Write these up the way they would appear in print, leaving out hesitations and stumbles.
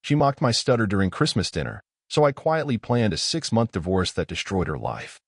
She mocked my stutter during Christmas dinner, so I quietly planned a 6-month divorce that destroyed her life.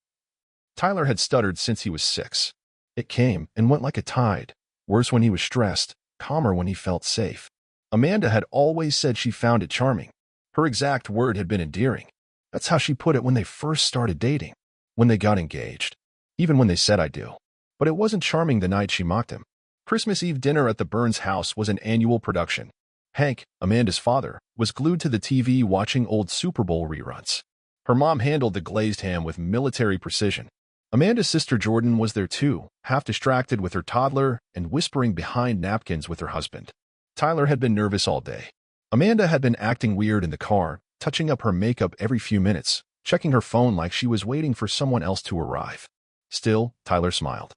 Tyler had stuttered since he was 6. It came and went like a tide, worse when he was stressed, calmer when he felt safe. Amanda had always said she found it charming. Her exact word had been endearing. That's how she put it when they first started dating, when they got engaged, even when they said I do. But it wasn't charming the night she mocked him. Christmas Eve dinner at the Burns house was an annual production. Hank, Amanda's father, was glued to the TV watching old Super Bowl reruns. Her mom handled the glazed ham with military precision. Amanda's sister Jordan was there too, half distracted with her toddler and whispering behind napkins with her husband. Tyler had been nervous all day. Amanda had been acting weird in the car, touching up her makeup every few minutes, checking her phone like she was waiting for someone else to arrive. Still, Tyler smiled.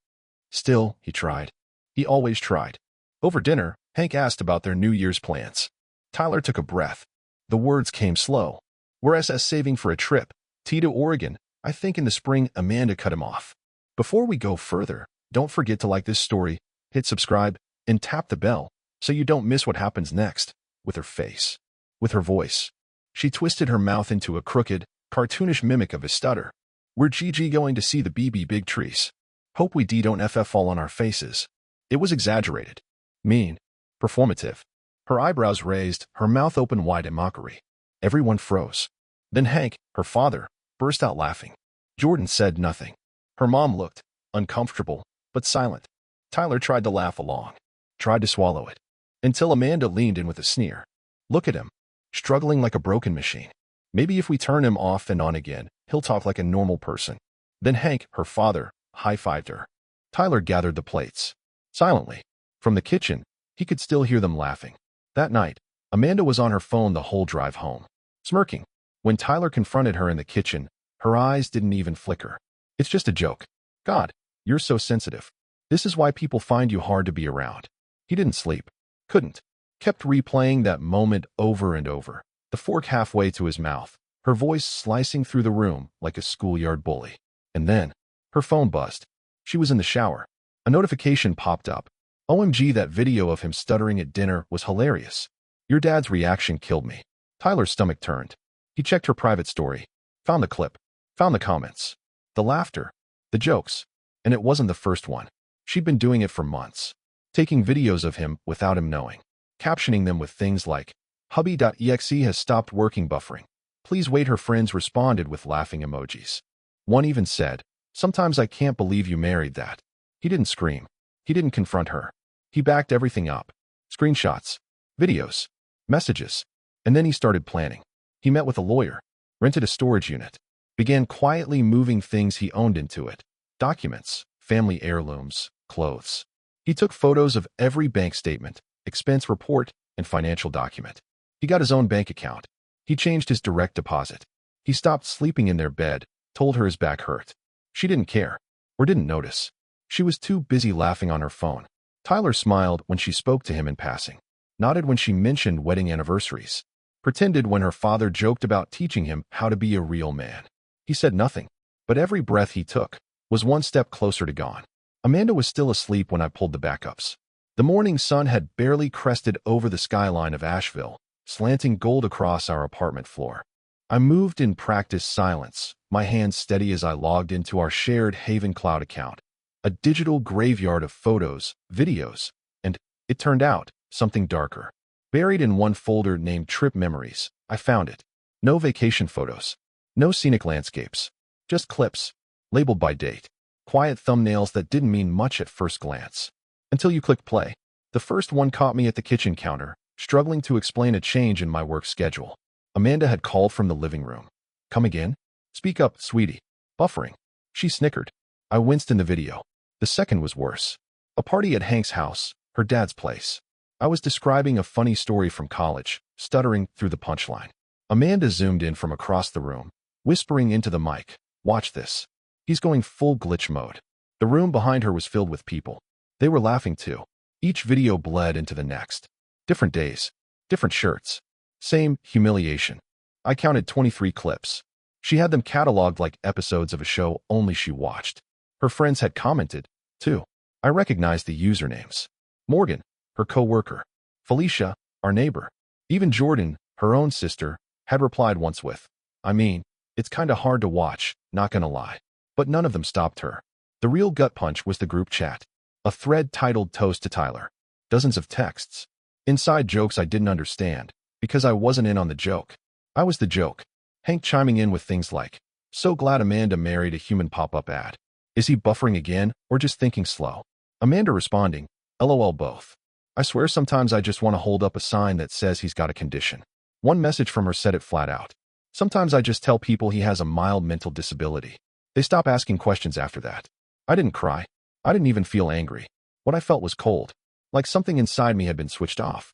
Still, he tried. He always tried. Over dinner, Hank asked about their New Year's plans. Tyler took a breath. The words came slow. We're saving for a trip. To Oregon. I think in the spring. Amanda cut him off. Before we go further, don't forget to like this story, hit subscribe, and tap the bell so you don't miss what happens next. With her face. With her voice. She twisted her mouth into a crooked, cartoonish mimic of his stutter. We're going to see the big trees. Hope we don't fall on our faces. It was exaggerated. Mean. Performative. Her eyebrows raised, her mouth open wide in mockery. Everyone froze. Then Hank, her father, burst out laughing. Jordan said nothing. Her mom looked uncomfortable, but silent. Tyler tried to laugh along. Tried to swallow it. Until Amanda leaned in with a sneer. Look at him. Struggling like a broken machine. Maybe if we turn him off and on again, he'll talk like a normal person. Then Hank, her father, high-fived her. Tyler gathered the plates. Silently. From the kitchen, he could still hear them laughing. That night, Amanda was on her phone the whole drive home, smirking. When Tyler confronted her in the kitchen, her eyes didn't even flicker. It's just a joke. God, you're so sensitive. This is why people find you hard to be around. He didn't sleep. Couldn't. Kept replaying that moment over and over, the fork halfway to his mouth, her voice slicing through the room like a schoolyard bully. And then, her phone buzzed. She was in the shower. A notification popped up. OMG, that video of him stuttering at dinner was hilarious. Your dad's reaction killed me. Tyler's stomach turned. He checked her private story. Found the clip. Found the comments. The laughter. The jokes. And it wasn't the first one. She'd been doing it for months. Taking videos of him without him knowing. Captioning them with things like, hubby.exe has stopped working buffering. Please wait. Her friends responded with laughing emojis. One even said, sometimes I can't believe you married that. He didn't scream. He didn't confront her. He backed everything up. Screenshots. Videos. Messages. And then he started planning. He met with a lawyer. Rented a storage unit. Began quietly moving things he owned into it. Documents. Family heirlooms. Clothes. He took photos of every bank statement, expense report, and financial document. He got his own bank account. He changed his direct deposit. He stopped sleeping in their bed, told her his back hurt. She didn't care. Or didn't notice. She was too busy laughing on her phone. Tyler smiled when she spoke to him in passing. Nodded when she mentioned wedding anniversaries. Pretended when her father joked about teaching him how to be a real man. He said nothing. But every breath he took was one step closer to gone. Amanda was still asleep when I pulled the backups. The morning sun had barely crested over the skyline of Asheville, slanting gold across our apartment floor. I moved in practiced silence, my hands steady as I logged into our shared Haven Cloud account. A digital graveyard of photos, videos, and, it turned out, something darker. Buried in one folder named Trip Memories, I found it. No vacation photos. No scenic landscapes. Just clips, labeled by date. Quiet thumbnails that didn't mean much at first glance. Until you clicked play. The first one caught me at the kitchen counter, struggling to explain a change in my work schedule. Amanda had called from the living room. Come again? Speak up, sweetie. Buffering. She snickered. I winced in the video. The second was worse. A party at Hank's house, her dad's place. I was describing a funny story from college, stuttering through the punchline. Amanda zoomed in from across the room, whispering into the mic, watch this. He's going full glitch mode. The room behind her was filled with people. They were laughing too. Each video bled into the next. Different days. Different shirts. Same humiliation. I counted 23 clips. She had them cataloged like episodes of a show only she watched. Her friends had commented, too. I recognized the usernames. Morgan, her co-worker. Felicia, our neighbor. Even Jordan, Her own sister had replied once with, "I mean, it's kinda hard to watch, not gonna lie." But none of them stopped her. The real gut punch was the group chat. A thread titled "Toast to Tyler." Dozens of texts. Inside jokes I didn't understand, because I wasn't in on the joke. I was the joke. Hank chiming in with things like, "So glad Amanda married a human pop-up ad. Is he buffering again, or just thinking slow?" Amanda responding, "LOL both. I swear sometimes I just want to hold up a sign that says he's got a condition." One message from her said it flat out. "Sometimes I just tell people he has a mild mental disability. They stop asking questions after that." I didn't cry. I didn't even feel angry. What I felt was cold, like something inside me had been switched off.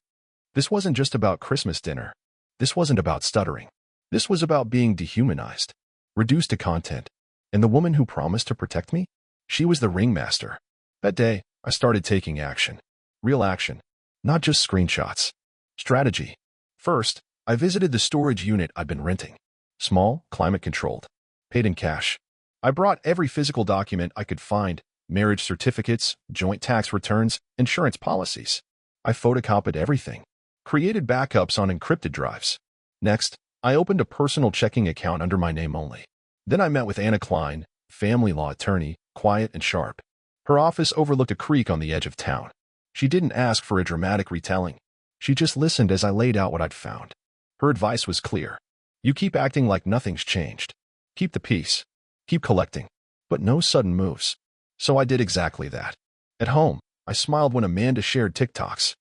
This wasn't just about Christmas dinner. This wasn't about stuttering. This was about being dehumanized, reduced to content. And the woman who promised to protect me? She was the ringmaster. That day, I started taking action. Real action. Not just screenshots. Strategy. First, I visited the storage unit I'd been renting. Small, climate-controlled. Paid in cash. I brought every physical document I could find: marriage certificates, joint tax returns, insurance policies. I photocopied everything. Created backups on encrypted drives. Next, I opened a personal checking account under my name only. Then I met with Anna Klein, family law attorney, quiet and sharp. Her office overlooked a creek on the edge of town. She didn't ask for a dramatic retelling. She just listened as I laid out what I'd found. Her advice was clear. You keep acting like nothing's changed. Keep the peace. Keep collecting. But no sudden moves. So I did exactly that. At home, I smiled when Amanda shared TikToks.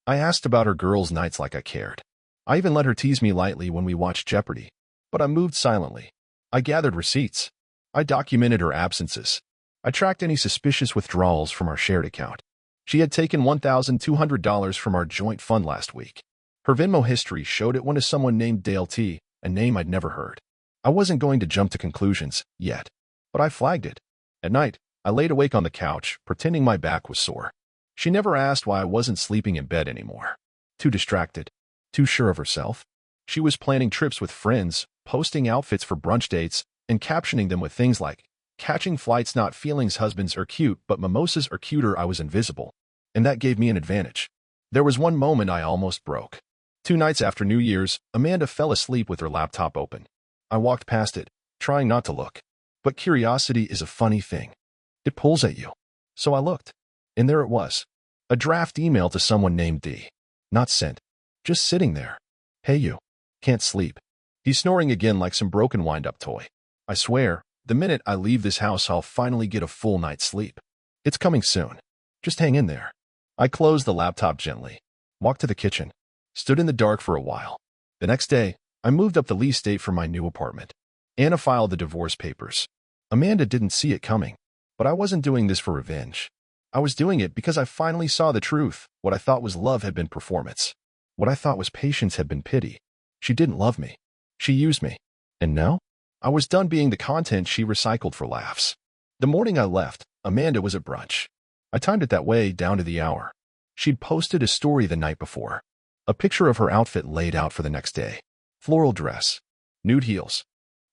I asked about her girls' nights like I cared. I even let her tease me lightly when we watched Jeopardy. But I moved silently. I gathered receipts. I documented her absences. I tracked any suspicious withdrawals from our shared account. She had taken $1,200 from our joint fund last week. Her Venmo history showed it went to someone named Dale T., a name I'd never heard. I wasn't going to jump to conclusions yet, but I flagged it. At night, I laid awake on the couch, pretending my back was sore. She never asked why I wasn't sleeping in bed anymore. Too distracted. Too sure of herself. She was planning trips with friends, posting outfits for brunch dates, and captioning them with things like, "Catching flights, not feelings. Husbands are cute, but mimosas are cuter." I was invisible, and that gave me an advantage. There was one moment I almost broke. 2 nights after New Year's, Amanda fell asleep with her laptop open. I walked past it, trying not to look. But curiosity is a funny thing. It pulls at you. So I looked. And there it was. A draft email to someone named D. Not sent. Just sitting there. "Hey you. Can't sleep." He's snoring again like some broken wind-up toy. I swear, the minute I leave this house, I'll finally get a full night's sleep. It's coming soon. Just hang in there. I closed the laptop gently. Walked to the kitchen. Stood in the dark for a while. The next day, I moved up the lease date for my new apartment. Anna filed the divorce papers. Amanda didn't see it coming. But I wasn't doing this for revenge. I was doing it because I finally saw the truth. What I thought was love had been performance. What I thought was patience had been pity. She didn't love me. She used me. And now? I was done being the content she recycled for laughs. The morning I left, Amanda was at brunch. I timed it that way down to the hour. She'd posted a story the night before. A picture of her outfit laid out for the next day. Floral dress. Nude heels.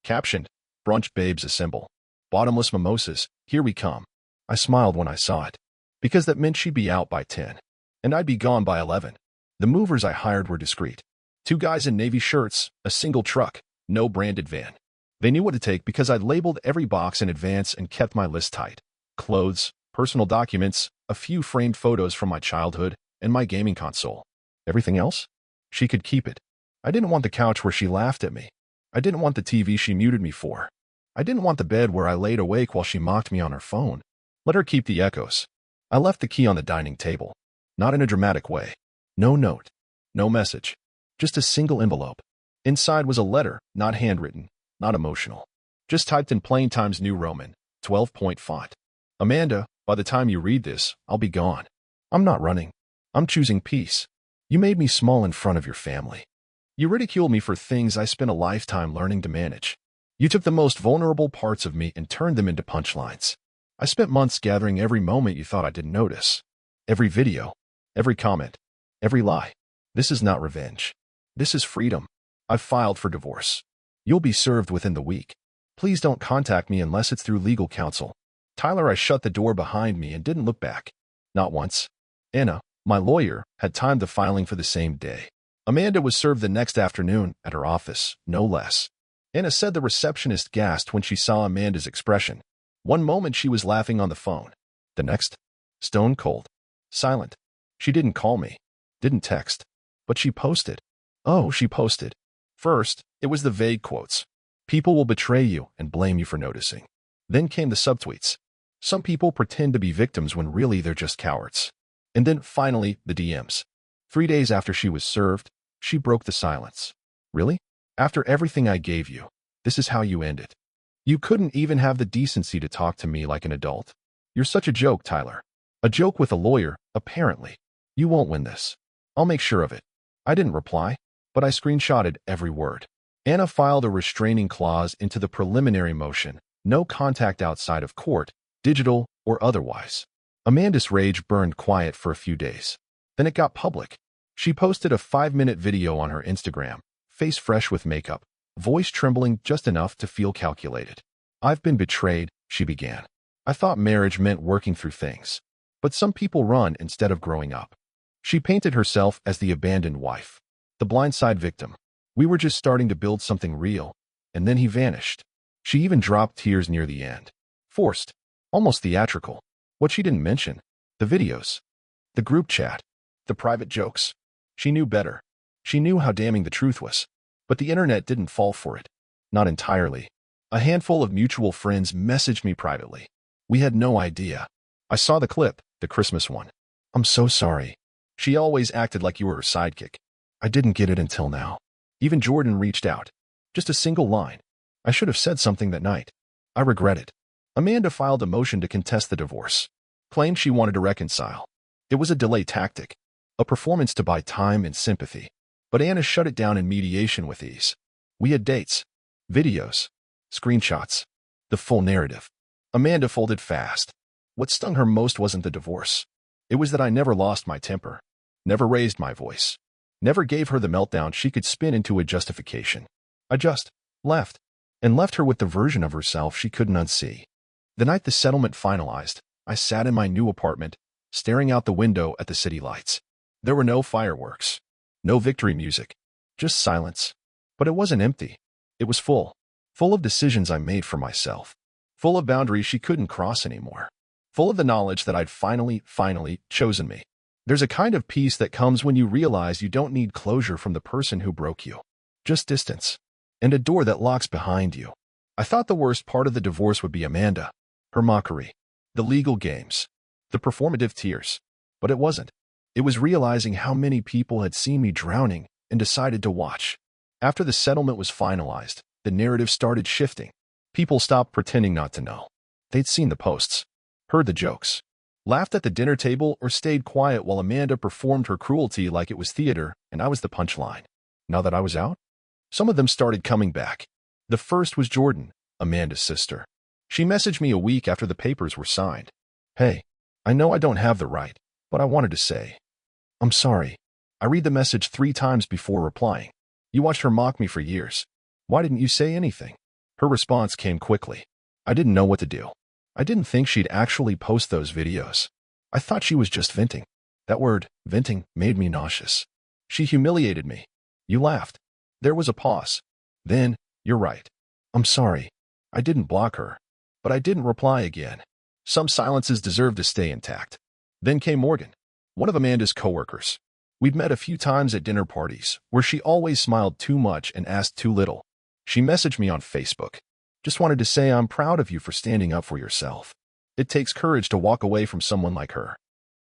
Captioned, "Brunch babes assemble. Bottomless mimosas, here we come." I smiled when I saw it. Because that meant she'd be out by 10. And I'd be gone by 11. The movers I hired were discreet. 2 guys in navy shirts, a single truck, no branded van. They knew what to take because I'd labeled every box in advance and kept my list tight. Clothes, personal documents, a few framed photos from my childhood, and my gaming console. Everything else? She could keep it. I didn't want the couch where she laughed at me. I didn't want the TV she muted me for. I didn't want the bed where I laid awake while she mocked me on her phone. Let her keep the echoes. I left the key on the dining table. Not in a dramatic way. No note. No message. Just a single envelope. Inside was a letter, not handwritten, not emotional. Just typed in plain Times New Roman, 12-point font. "Amanda, by the time you read this, I'll be gone. I'm not running. I'm choosing peace. You made me small in front of your family. You ridiculed me for things I spent a lifetime learning to manage. You took the most vulnerable parts of me and turned them into punchlines. I spent months gathering every moment you thought I didn't notice. Every video, every comment, every lie. This is not revenge. This is freedom. I've filed for divorce. You'll be served within the week. Please don't contact me unless it's through legal counsel. Tyler." I shut the door behind me and didn't look back. Not once. Anna, my lawyer, had timed the filing for the same day. Amanda was served the next afternoon at her office, no less. Anna said the receptionist gasped when she saw Amanda's expression. One moment she was laughing on the phone. The next, stone cold. Silent. She didn't call me. Didn't text. But she posted. Oh, she posted. First, it was the vague quotes. People will betray you and blame you for noticing. Then came the subtweets. Some people pretend to be victims when really they're just cowards. And then, finally, the DMs. 3 days after she was served, she broke the silence. Really? After everything I gave you, this is how you end it. You couldn't even have the decency to talk to me like an adult. You're such a joke, Tyler. A joke with a lawyer, apparently. You won't win this. I'll make sure of it. I didn't reply, but I screenshotted every word. Anna filed a restraining clause into the preliminary motion, no contact outside of court, digital or otherwise. Amanda's rage burned quiet for a few days. Then it got public. She posted a 5-minute video on her Instagram, face fresh with makeup, voice trembling just enough to feel calculated. I've been betrayed, she began. I thought marriage meant working through things. But some people run instead of growing up. She painted herself as the abandoned wife, the blindside victim. We were just starting to build something real, and then he vanished. She even dropped tears near the end. Forced, almost theatrical. What she didn't mention, the videos, the group chat, the private jokes. She knew better. She knew how damning the truth was. But the internet didn't fall for it. Not entirely. A handful of mutual friends messaged me privately. We had no idea. I saw the clip, the Christmas one. I'm so sorry. She always acted like you were her sidekick. I didn't get it until now. Even Jordan reached out. Just a single line. I should have said something that night. I regret it. Amanda filed a motion to contest the divorce. Claimed she wanted to reconcile. It was a delay tactic. A performance to buy time and sympathy. But Anna shut it down in mediation with ease. We had dates, videos, screenshots, the full narrative. Amanda folded fast. What stung her most wasn't the divorce. It was that I never lost my temper, never raised my voice, never gave her the meltdown she could spin into a justification. I just left, and left her with the version of herself she couldn't unsee. The night the settlement finalized, I sat in my new apartment, staring out the window at the city lights. There were no fireworks, no victory music, just silence. But it wasn't empty. It was full of decisions I made for myself, full of boundaries she couldn't cross anymore, full of the knowledge that I'd finally chosen me. There's a kind of peace that comes when you realize you don't need closure from the person who broke you, just distance, and a door that locks behind you. I thought the worst part of the divorce would be Amanda, her mockery, the legal games, the performative tears. But it wasn't. It was realizing how many people had seen me drowning and decided to watch. After the settlement was finalized, the narrative started shifting. People stopped pretending not to know. They'd seen the posts, heard the jokes, laughed at the dinner table, or stayed quiet while Amanda performed her cruelty like it was theater and I was the punchline. Now that I was out, some of them started coming back. The first was Jordan, Amanda's sister. She messaged me a week after the papers were signed. Hey, I know I don't have the right, but I wanted to say, I'm sorry. I read the message 3 times before replying. You watched her mock me for years. Why didn't you say anything? Her response came quickly. I didn't know what to do. I didn't think she'd actually post those videos. I thought she was just venting. That word, venting, made me nauseous. She humiliated me. You laughed. There was a pause. Then, you're right. I'm sorry. I didn't block her. But I didn't reply again. Some silences deserve to stay intact. Then came Morgan, one of Amanda's coworkers. We'd met a few times at dinner parties, where she always smiled too much and asked too little. She messaged me on Facebook. Just wanted to say I'm proud of you for standing up for yourself. It takes courage to walk away from someone like her.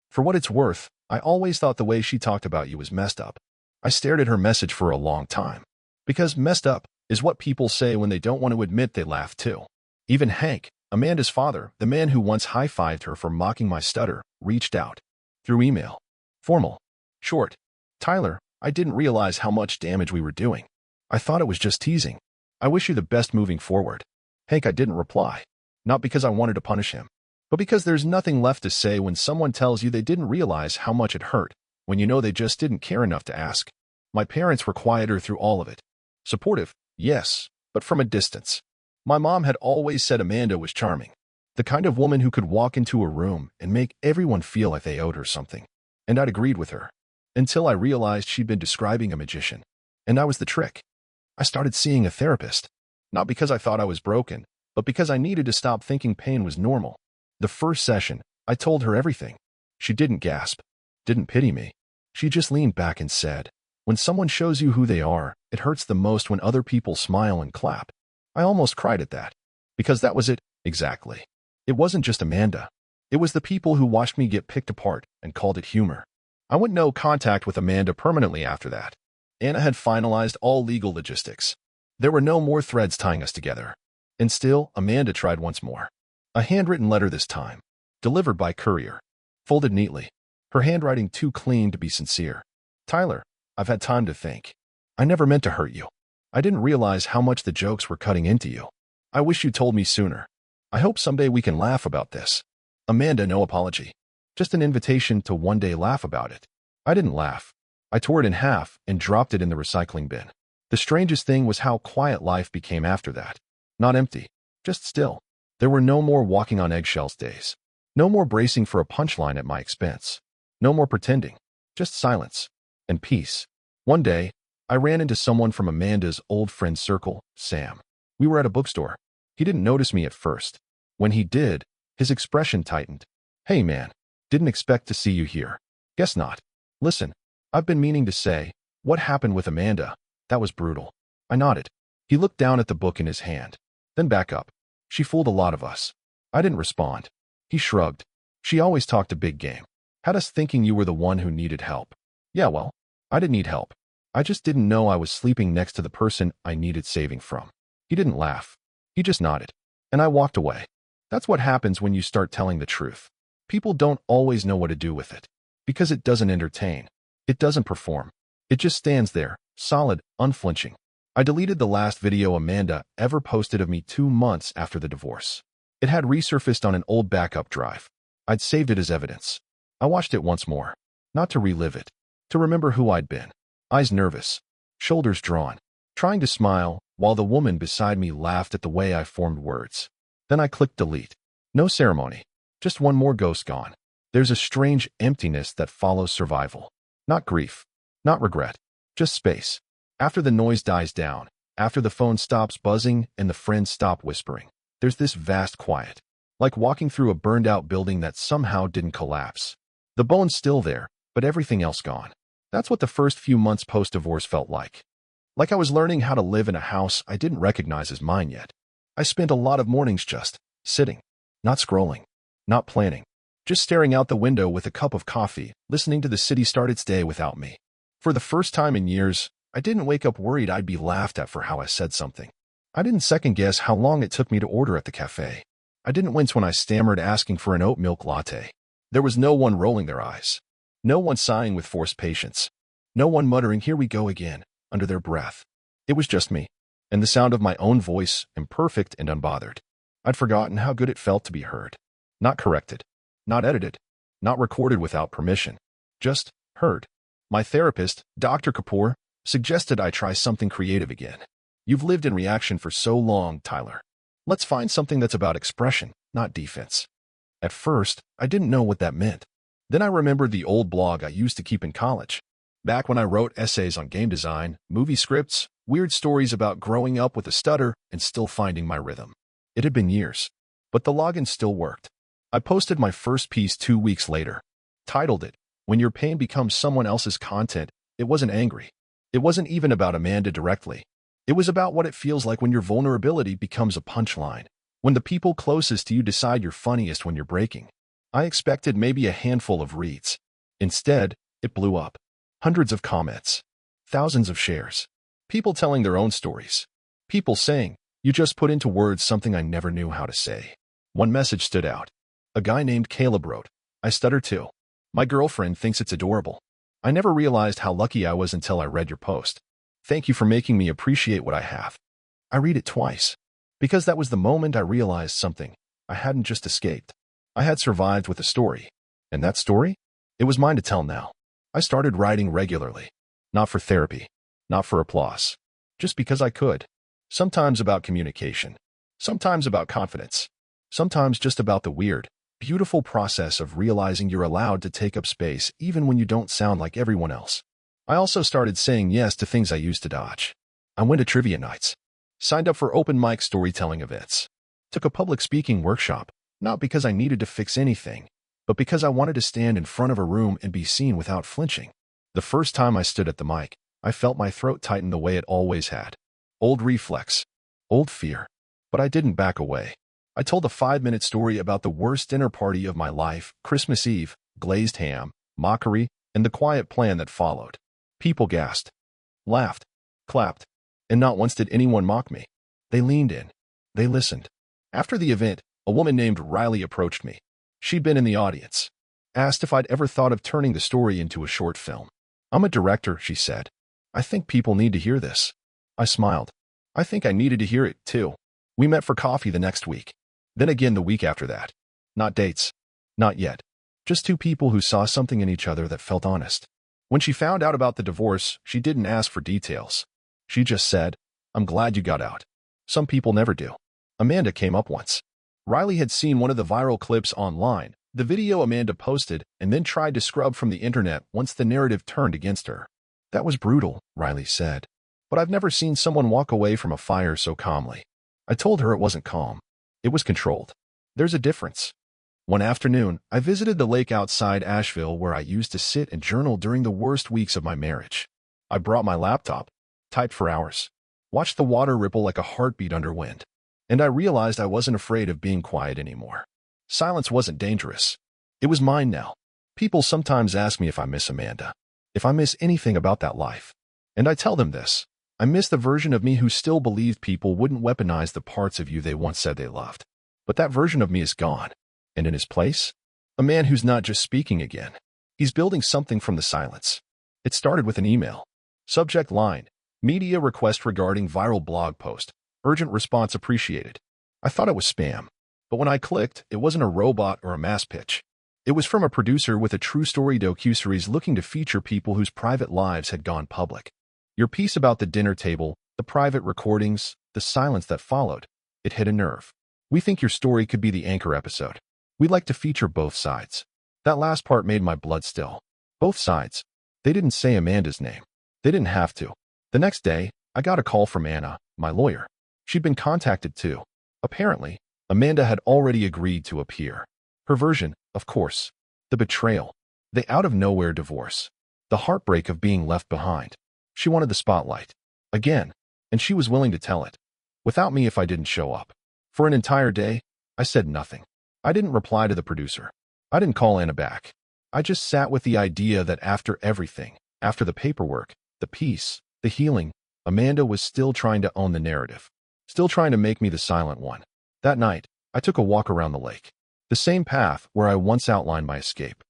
For what it's worth, I always thought the way she talked about you was messed up. I stared at her message for a long time. Because messed up is what people say when they don't want to admit they laughed too. Even Hank, Amanda's father, the man who once high-fived her for mocking my stutter, reached out. Through email. Formal. Short. Tyler, I didn't realize how much damage we were doing. I thought it was just teasing. I wish you the best moving forward. Hank, I didn't reply. Not because I wanted to punish him, but because there's nothing left to say when someone tells you they didn't realize how much it hurt, when you know they just didn't care enough to ask. My parents were quieter through all of it. Supportive, yes, but from a distance. My mom had always said Amanda was charming. The kind of woman who could walk into a room and make everyone feel like they owed her something. And I'd agreed with her. until I realized she'd been describing a magician. And I was the trick. I started seeing a therapist, not because I thought I was broken, but because I needed to stop thinking pain was normal. The first session, I told her everything. She didn't gasp, didn't pity me. She just leaned back and said, "When someone shows you who they are, it hurts the most when other people smile and clap." I almost cried at that. Because that was it, exactly. It wasn't just Amanda. It was the people who watched me get picked apart and called it humor. I went no contact with Amanda permanently after that. Anna had finalized all legal logistics. There were no more threads tying us together. And still, Amanda tried once more. A handwritten letter this time, delivered by courier, folded neatly, her handwriting too clean to be sincere. "Tyler, I've had time to think. I never meant to hurt you. I didn't realize how much the jokes were cutting into you. I wish you told me sooner. I hope someday we can laugh about this." Amanda, no apology. Just an invitation to one day laugh about it. I didn't laugh. I tore it in half and dropped it in the recycling bin. The strangest thing was how quiet life became after that. Not empty, just still. There were no more walking on eggshells days. No more bracing for a punchline at my expense. No more pretending. Just silence. And peace. One day, I ran into someone from Amanda's old friend circle, Sam. We were at a bookstore. He didn't notice me at first. When he did, his expression tightened. "Hey man, didn't expect to see you here." "Guess not. Listen, I've been meaning to say, what happened with Amanda? That was brutal." I nodded. He looked down at the book in his hand, then back up. "She fooled a lot of us." I didn't respond. He shrugged. "She always talked a big game. Had us thinking you were the one who needed help." "Yeah, well, I didn't need help. I just didn't know I was sleeping next to the person I needed saving from." He didn't laugh. He just nodded. And I walked away. That's what happens when you start telling the truth. People don't always know what to do with it. Because it doesn't entertain. It doesn't perform. It just stands there, solid, unflinching. I deleted the last video Amanda ever posted of me 2 months after the divorce. It had resurfaced on an old backup drive. I'd saved it as evidence. I watched it once more. Not to relive it. To remember who I'd been. Eyes nervous. Shoulders drawn. Trying to smile, while the woman beside me laughed at the way I formed words. Then I clicked delete. No ceremony. Just one more ghost gone. There's a strange emptiness that follows survival. Not grief. Not regret. Just space. After the noise dies down, after the phone stops buzzing and the friends stop whispering, there's this vast quiet. Like walking through a burned-out building that somehow didn't collapse. The bone's still there, but everything else gone. That's what the first few months post-divorce felt like. Like I was learning how to live in a house I didn't recognize as mine yet. I spent a lot of mornings just sitting, not scrolling, not planning, just staring out the window with a cup of coffee, listening to the city start its day without me. For the first time in years, I didn't wake up worried I'd be laughed at for how I said something. I didn't second-guess how long it took me to order at the cafe. I didn't wince when I stammered asking for an oat milk latte. There was no one rolling their eyes. No one sighing with forced patience. No one muttering, "Here we go again," under their breath. It was just me, and the sound of my own voice, imperfect and unbothered. I'd forgotten how good it felt to be heard. Not corrected. Not edited. Not recorded without permission. Just heard. My therapist, Dr. Kapoor, suggested I try something creative again. "You've lived in reaction for so long, Tyler. Let's find something that's about expression, not defense." At first, I didn't know what that meant. Then I remembered the old blog I used to keep in college. Back when I wrote essays on game design, movie scripts, weird stories about growing up with a stutter and still finding my rhythm. It had been years, but the login still worked. I posted my first piece 2 weeks later. Titled it, "When Your Pain Becomes Someone Else's Content." It wasn't angry. It wasn't even about Amanda directly. It was about what it feels like when your vulnerability becomes a punchline. When the people closest to you decide you're funniest when you're breaking. I expected maybe a handful of reads. Instead, it blew up. Hundreds of comments. Thousands of shares. People telling their own stories. People saying, "You just put into words something I never knew how to say." One message stood out. A guy named Caleb wrote, "I stutter too. My girlfriend thinks it's adorable. I never realized how lucky I was until I read your post. Thank you for making me appreciate what I have." I read it twice. Because that was the moment I realized something. I hadn't just escaped. I had survived with a story. And that story? It was mine to tell now. I started writing regularly. Not for therapy. Not for applause. Just because I could. Sometimes about communication. Sometimes about confidence. Sometimes just about the weird, beautiful process of realizing you're allowed to take up space even when you don't sound like everyone else. I also started saying yes to things I used to dodge. I went to trivia nights, signed up for open mic storytelling events, took a public speaking workshop, not because I needed to fix anything, but because I wanted to stand in front of a room and be seen without flinching. The first time I stood at the mic, I felt my throat tighten the way it always had. Old reflex, old fear. But I didn't back away. I told a 5-minute story about the worst dinner party of my life, Christmas Eve, glazed ham, mockery, and the quiet plan that followed. People gasped, laughed, clapped, and not once did anyone mock me. They leaned in. They listened. After the event, a woman named Riley approached me. She'd been in the audience. Asked if I'd ever thought of turning the story into a short film. I'm a director, she said. I think people need to hear this. I smiled. I think I needed to hear it, too. We met for coffee the next week. Then again the week after that. Not dates. Not yet. Just two people who saw something in each other that felt honest. When she found out about the divorce, she didn't ask for details. She just said, "I'm glad you got out." Some people never do. Amanda came up once. Riley had seen one of the viral clips online, the video Amanda posted, and then tried to scrub from the internet once the narrative turned against her. That was brutal, Riley said. But I've never seen someone walk away from a fire so calmly. I told her it wasn't calm. It was controlled. There's a difference. One afternoon, I visited the lake outside Asheville where I used to sit and journal during the worst weeks of my marriage. I brought my laptop, typed for hours, watched the water ripple like a heartbeat under wind, and I realized I wasn't afraid of being quiet anymore. Silence wasn't dangerous. It was mine now. People sometimes ask me if I miss Amanda, if I miss anything about that life. And I tell them this. I miss the version of me who still believed people wouldn't weaponize the parts of you they once said they loved. But that version of me is gone. And in his place, a man who's not just speaking again. He's building something from the silence. It started with an email. Subject line, media request regarding viral blog post. Urgent response appreciated. I thought it was spam. But when I clicked, it wasn't a robot or a mass pitch. It was from a producer with a true story docuseries looking to feature people whose private lives had gone public. Your piece about the dinner table, the private recordings, the silence that followed, it hit a nerve. We think your story could be the anchor episode. We'd like to feature both sides. That last part made my blood still. Both sides. They didn't say Amanda's name. They didn't have to. The next day, I got a call from Anna, my lawyer. She'd been contacted too. Apparently, Amanda had already agreed to appear. Her version, of course. The betrayal. The out-of-nowhere divorce. The heartbreak of being left behind. She wanted the spotlight. Again. And she was willing to tell it. Without me if I didn't show up. For an entire day, I said nothing. I didn't reply to the producer. I didn't call Anna back. I just sat with the idea that after everything, after the paperwork, the peace, the healing, Amanda was still trying to own the narrative. Still trying to make me the silent one. That night, I took a walk around the lake. The same path where I once outlined my escape.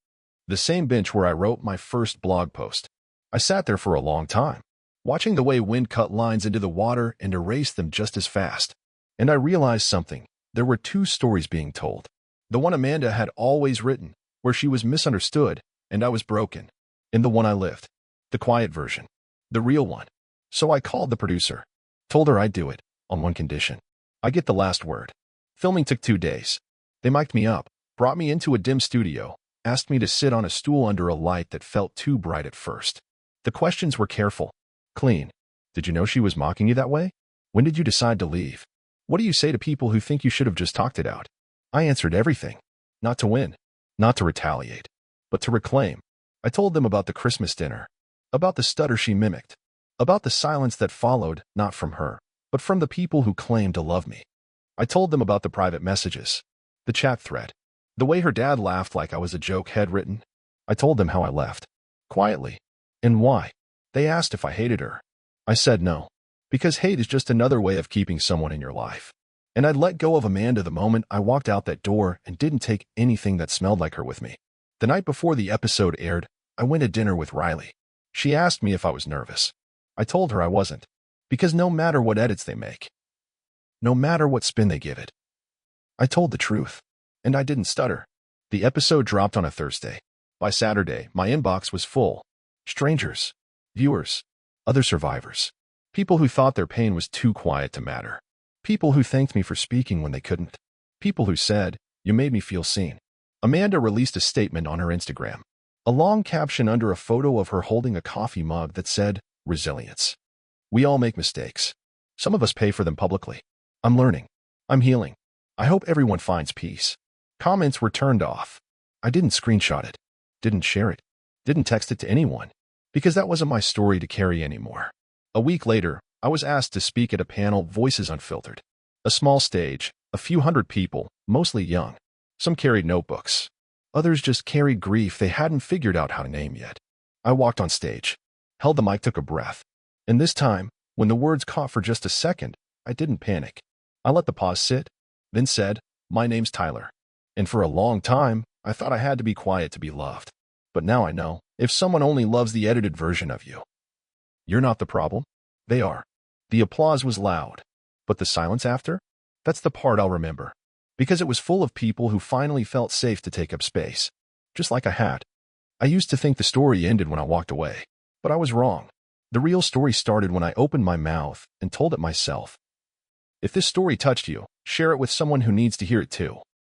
The same bench where I wrote my first blog post. I sat there for a long time, watching the way wind cut lines into the water and erased them just as fast. And I realized something. There were two stories being told. The one Amanda had always written, where she was misunderstood, and I was broken. And the one I lived. The quiet version. The real one. So I called the producer. Told her I'd do it, on one condition. I get the last word. Filming took 2 days. They mic'd me up, brought me into a dim studio, asked me to sit on a stool under a light that felt too bright at first. The questions were careful. Clean. Did you know she was mocking you that way? When did you decide to leave? What do you say to people who think you should have just talked it out? I answered everything. Not to win. Not to retaliate. But to reclaim. I told them about the Christmas dinner. About the stutter she mimicked. About the silence that followed, not from her, but from the people who claimed to love me. I told them about the private messages. The chat thread. The way her dad laughed like I was a joke had written. I told them how I left. Quietly. And why. They asked if I hated her. I said no. Because hate is just another way of keeping someone in your life. And I'd let go of Amanda the moment I walked out that door and didn't take anything that smelled like her with me. The night before the episode aired, I went to dinner with Riley. She asked me if I was nervous. I told her I wasn't. Because no matter what edits they make, no matter what spin they give it, I told the truth. And I didn't stutter. The episode dropped on a Thursday. By Saturday, my inbox was full. Strangers, viewers, other survivors. People who thought their pain was too quiet to matter. People who thanked me for speaking when they couldn't. People who said, "You made me feel seen." Amanda released a statement on her Instagram, a long caption under a photo of her holding a coffee mug that said, "Resilience. We all make mistakes. Some of us pay for them publicly. I'm learning. I'm healing. I hope everyone finds peace." Comments were turned off. I didn't screenshot it, didn't share it, didn't text it to anyone, because that wasn't my story to carry anymore. A week later, I was asked to speak at a panel, Voices Unfiltered. A small stage, a few hundred people, mostly young. Some carried notebooks. Others just carried grief they hadn't figured out how to name yet. I walked on stage, held the mic, took a breath. And this time, when the words caught for just a second, I didn't panic. I let the pause sit, then said, "My name's Tyler. And for a long time, I thought I had to be quiet to be loved. But now I know, if someone only loves the edited version of you, you're not the problem. They are." The applause was loud. But the silence after? That's the part I'll remember. Because it was full of people who finally felt safe to take up space. Just like I had. I used to think the story ended when I walked away. But I was wrong. The real story started when I opened my mouth and told it myself. If this story touched you, share it with someone who needs to hear it too.